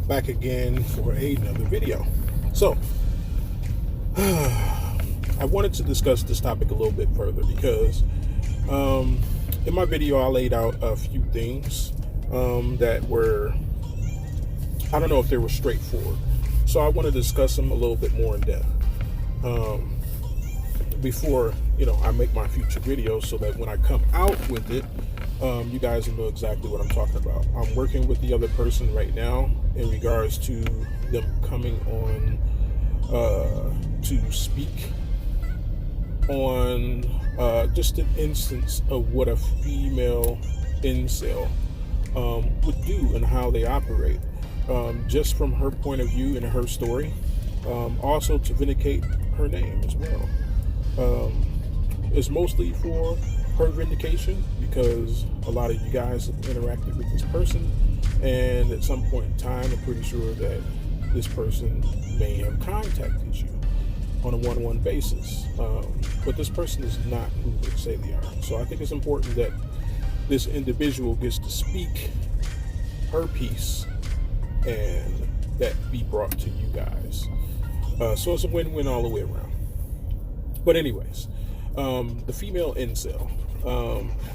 back again for another video. So, I wanted to discuss this topic a little bit further because in my video I laid out a few things that were, I don't know if they were straightforward. So I want to discuss them a little bit more in depth before, I make my future videos, so that when I come out with it, you guys will know exactly what I'm talking about. I'm working with the other person right now in regards to them coming on to speak on just an instance of what a female incel would do and how they operate, just from her point of view and her story, also to vindicate her name as well. It's mostly for her vindication because a lot of you guys have interacted with this person, and at some point in time I'm pretty sure that this person may have contacted you on a one-on-one basis, but this person is not who they say they are. So I think it's important that this individual gets to speak her piece and that be brought to you guys. So it's a win-win all the way around. But anyways, the female incel,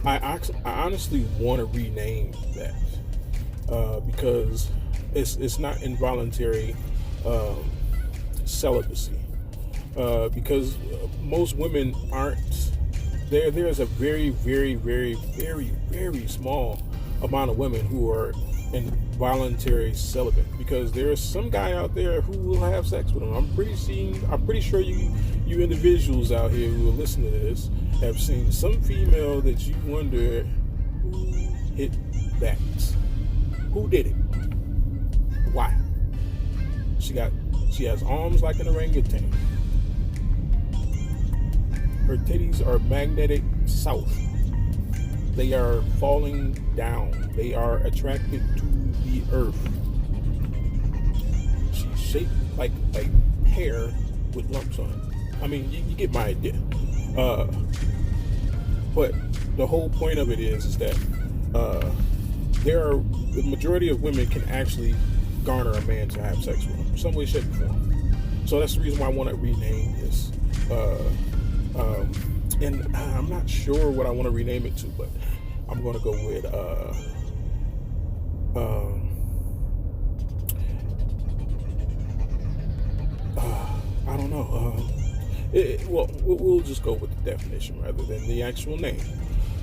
I honestly want to rename that because it's not involuntary celibacy, because most women aren't. There's a very, very, very, very, very small amount of women who are involuntary celibate, because there's some guy out there who will have sex with them. I'm pretty sure you individuals out here who are listening to this have seen some female that you wonder who hit that, who did it, why. She has arms like an orangutan. Her titties are magnetic south. They are falling down. They are attracted to the earth. She's shaped like a pear with lumps on it. I mean, you get my idea. But the whole point of it is that the majority of women can actually garner a man to have sex with them, some way, shape, or form. So that's the reason why I want to rename this. And I'm not sure what I want to rename it to, but I'm going to go with I don't know. We'll just go with the definition rather than the actual name.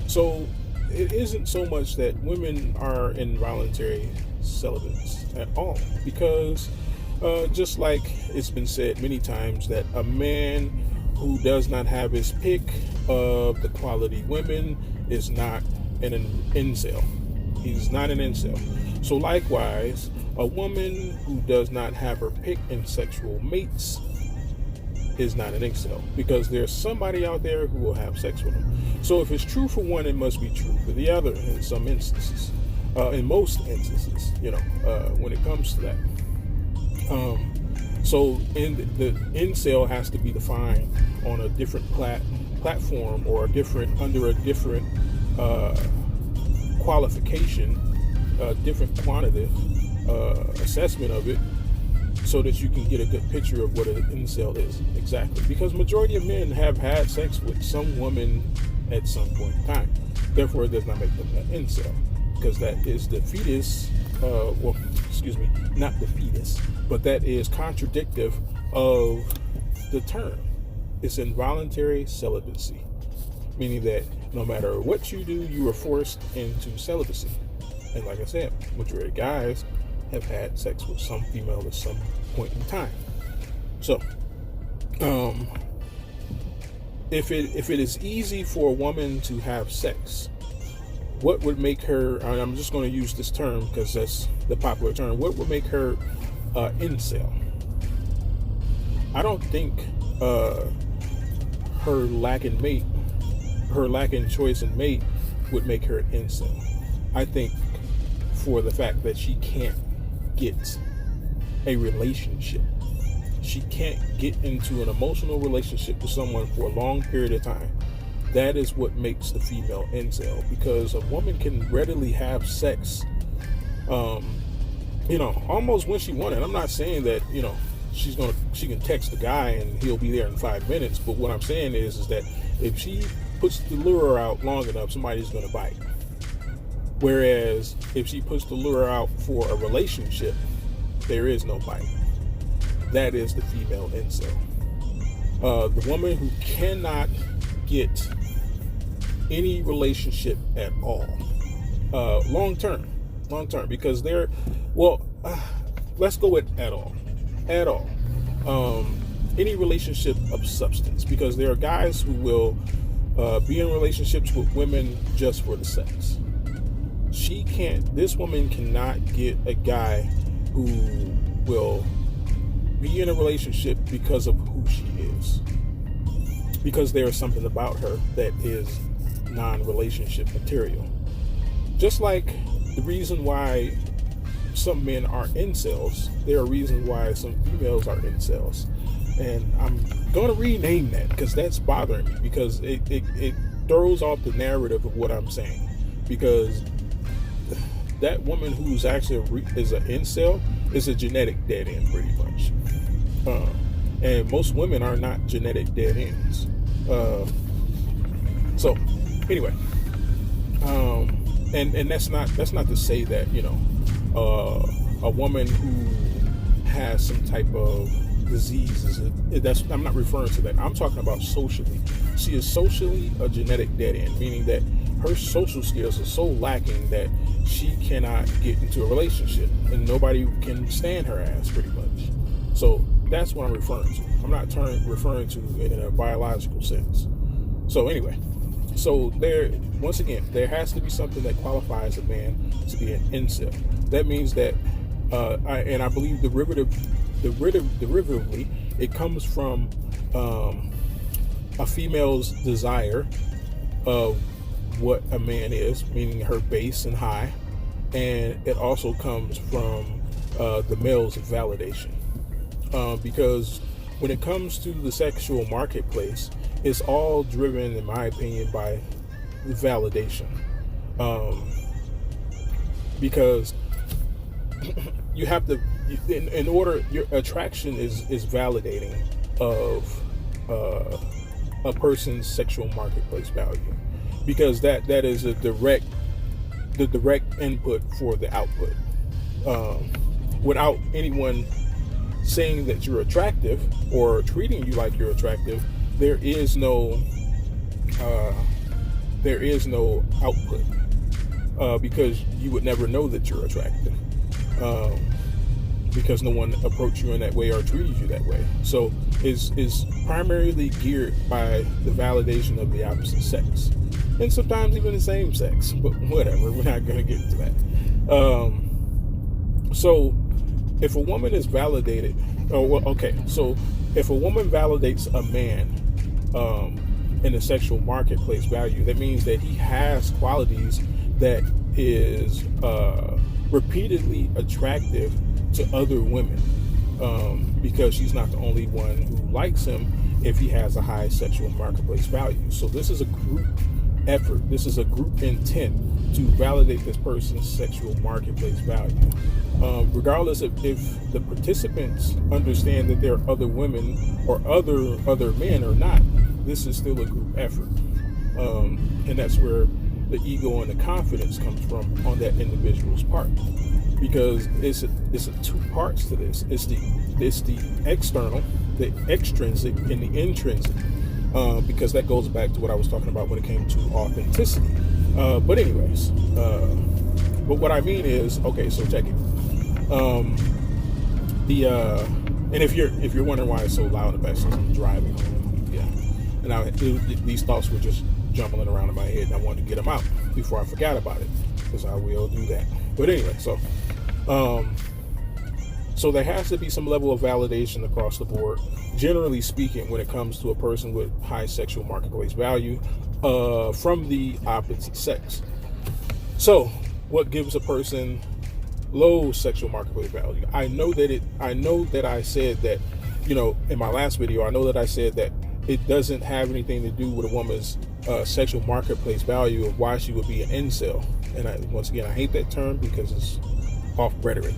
So it isn't so much that women are involuntary celibates at all, because just like it's been said many times that a man who does not have his pick of the quality women is not an incel. He's not an incel. So likewise, a woman who does not have her pick in sexual mates is not an incel, because there's somebody out there who will have sex with them. So if it's true for one, it must be true for the other in some instances. In most instances, when it comes to that. So the incel has to be defined on a different platform or under a different qualification, different quantitative assessment of it, so that you can get a good picture of what an incel is exactly. Because majority of men have had sex with some woman at some point in time. Therefore, it does not make them an incel, because that is the fetus. Not the fetus, but that is contradictive of the term. It's involuntary celibacy, meaning that no matter what you do, you are forced into celibacy. And like I said, majority of guys have had sex with some female at some point in time. So, if it is easy for a woman to have sex, what would make her, and I'm just going to use this term because that's the popular term, what would make her incel? I don't think her lacking choice in mate would make her an incel. I think for the fact that she can't get a relationship. She can't get into an emotional relationship with someone for a long period of time. That is what makes the female incel, because a woman can readily have sex almost when she wanted. I'm not saying that, she can text the guy and he'll be there in 5 minutes. But what I'm saying is that if she puts the lure out long enough, somebody's going to bite. Whereas if she puts the lure out for a relationship, there is no bite. That is the female incel. The woman who cannot get any relationship at all, long term, because let's go with at all, any relationship of substance, because there are guys who will be in relationships with women just for the sex. This woman cannot get a guy who will be in a relationship because of who she is, because there is something about her that is non-relationship material. Just like the reason why some men are incels, there are reasons why some females are incels. And I'm going to rename that because that's bothering me, because it throws off the narrative of what I'm saying. Because that woman who's actually is an incel is a genetic dead end, pretty much. And most women are not genetic dead ends. So anyway, and that's not to say that a woman who has some type of disease I'm not referring to that. I'm talking about socially. She is socially a genetic dead end, meaning that her social skills are so lacking that she cannot get into a relationship and nobody can stand her ass, pretty much. So that's what I'm referring to. I'm not referring to it in a biological sense. So anyway, once again, there has to be something that qualifies a man to be an incel. That means that, I believe derivatively, it comes from a female's desire of what a man is, meaning her base and high, and it also comes from the male's validation. Because when it comes to the sexual marketplace, it's all driven, in my opinion, by validation. Because you have to, in order, your attraction is validating of a person's sexual marketplace value, because that is the direct input for the output. Without anyone saying that you're attractive or treating you like you're attractive, there is no output, because you would never know that you're attractive, because no one approached you in that way or treated you that way. So is primarily geared by the validation of the opposite sex, and sometimes even the same sex, but whatever, we're not going to get into that. So if a woman is validated, so if a woman validates a man in the sexual marketplace value, that means that he has qualities that is repeatedly attractive to other women, because she's not the only one who likes him if he has a high sexual marketplace value. So this is a group effort. This is a group intent to validate this person's sexual marketplace value. Regardless of if the participants understand that there are other women or other men or not, this is still a group effort. And that's where the ego and the confidence comes from on that individual's part. Because it's two parts to this. It's the external, the extrinsic, and the intrinsic. Because that goes back to what I was talking about when it came to authenticity. But anyways, but what I mean is, okay, so check it. And if you're wondering why it's so loud in the back, since I'm driving, and these thoughts were just jumbling around in my head, and I wanted to get them out before I forgot about it, because I will do that. But anyway, so there has to be some level of validation across the board, generally speaking, when it comes to a person with high sexual marketplace value from the opposite sex. So what gives a person low sexual marketplace value? I know that I said that, in my last video, I know that I said that it doesn't have anything to do with a woman's sexual marketplace value of why she would be an incel. And once again, I hate that term because it's off rhetoric.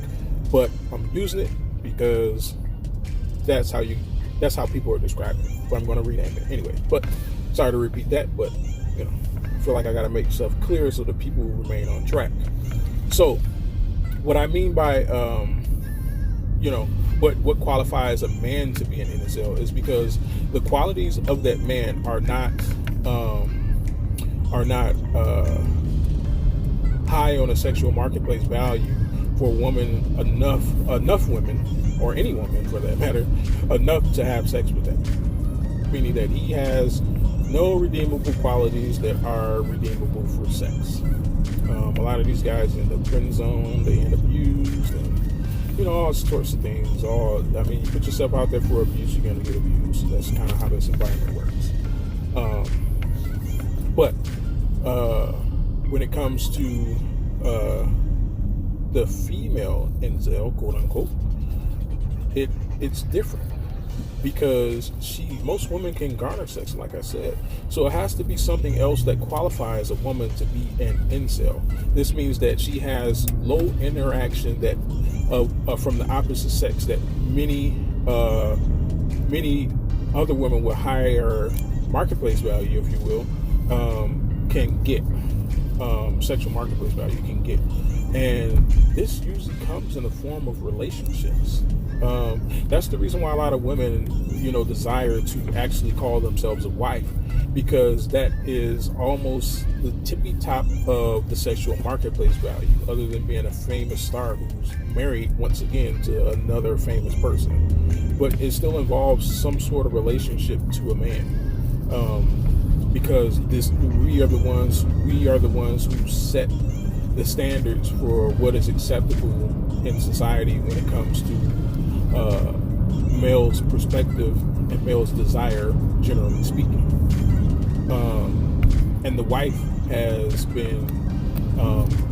but I'm using it because that's how people are describing it. But I'm going to rename it anyway. But sorry to repeat that, but I feel like I got to make stuff clear so that people remain on track. So what I mean by what qualifies a man to be an incel is because the qualities of that man are not high on a sexual marketplace value for a woman, enough women, or any woman for that matter, enough to have sex with them. Meaning that he has no redeemable qualities that are redeemable for sex. A lot of these guys end up friend zone, they end up used, and all sorts of things. You put yourself out there for abuse, you're gonna get abused. That's kind of how this environment works. But when it comes to the female incel, quote unquote, it's different because most women can garner sex, like I said. So it has to be something else that qualifies a woman to be an incel. This means that she has low interaction that from the opposite sex that many other women with higher marketplace value, if you will, can get. Sexual marketplace value can get. And this usually comes in the form of relationships. That's the reason why a lot of women, desire to actually call themselves a wife, because that is almost the tippy top of the sexual marketplace value, other than being a famous star who's married once again to another famous person. But it still involves some sort of relationship to a man, because we are the ones who set the standards for what is acceptable in society when it comes to male's perspective and male's desire, generally speaking. And the wife has been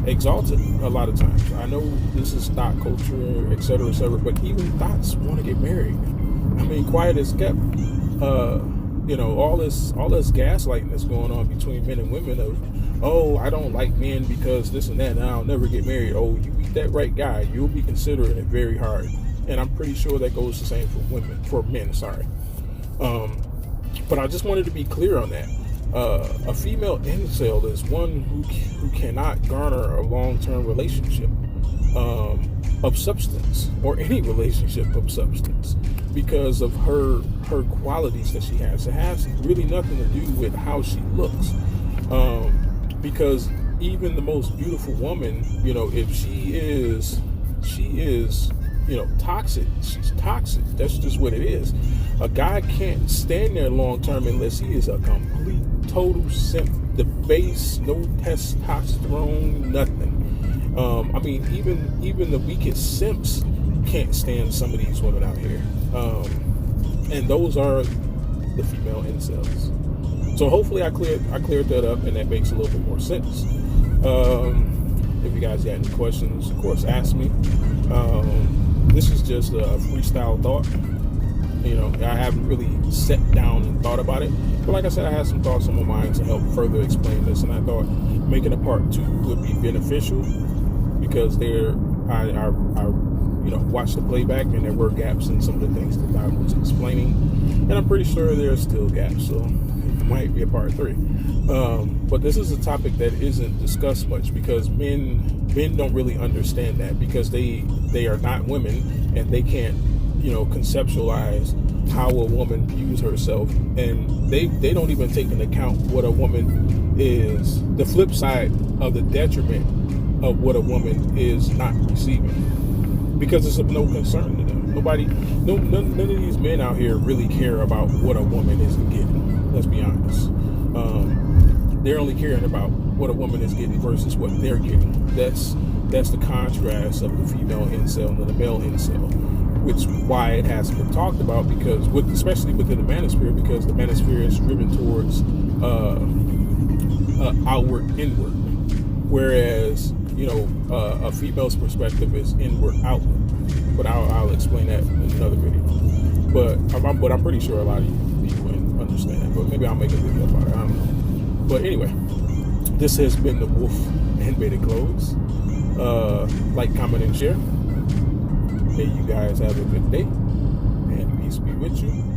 exalted a lot of times. I know this is thought culture, et cetera, but even thoughts want to get married. Quiet as kept. All this gaslighting that's going on between men and women of, oh, I don't like men because this and that, and I'll never get married. Oh, you meet that right guy, you'll be considering it very hard. And I'm pretty sure that goes the same for men. But I just wanted to be clear on that. A female incel is one who cannot garner a long-term relationship of substance, or any relationship of substance, because of her qualities that she has. It has really nothing to do with how she looks, because even the most beautiful woman, if she is toxic, she's toxic. That's just what it is. A guy can't stand there long term unless he is a complete total simp, the base, no testosterone, nothing. Even the weakest simps can't stand some of these women out here. And those are the female incels. So hopefully I cleared that up, and that makes a little bit more sense. If you guys got any questions, of course, ask me. This is just a freestyle thought. I haven't really sat down and thought about it. But like I said, I had some thoughts on my mind to help further explain this, and I thought making a part 2 would be beneficial, because I watched the playback and there were gaps in some of the things that I was explaining, and I'm pretty sure there's still gaps, so it might be a part 3. But this is a topic that isn't discussed much, because men don't really understand that, because they are not women, and they can't conceptualize how a woman views herself, and they don't even take into account what a woman is, the flip side of the detriment of what a woman is not receiving, because it's of no concern to them. None of these men out here really care about what a woman isn't getting. Let's be honest. They're only caring about what a woman is getting versus what they're getting. That's the contrast of the female incel and the male incel, which is why it hasn't been talked about, because especially within the manosphere, because the manosphere is driven towards outward inward, whereas a female's perspective is inward outward. But I'll explain that in another video. But I'm pretty sure a lot of you wouldn't understand it. But maybe I'll make a video about it. I don't know. But anyway, this has been the Wolf and Beta Clothes. Like, comment, and share. Hey, you guys have a good day, and peace be with you.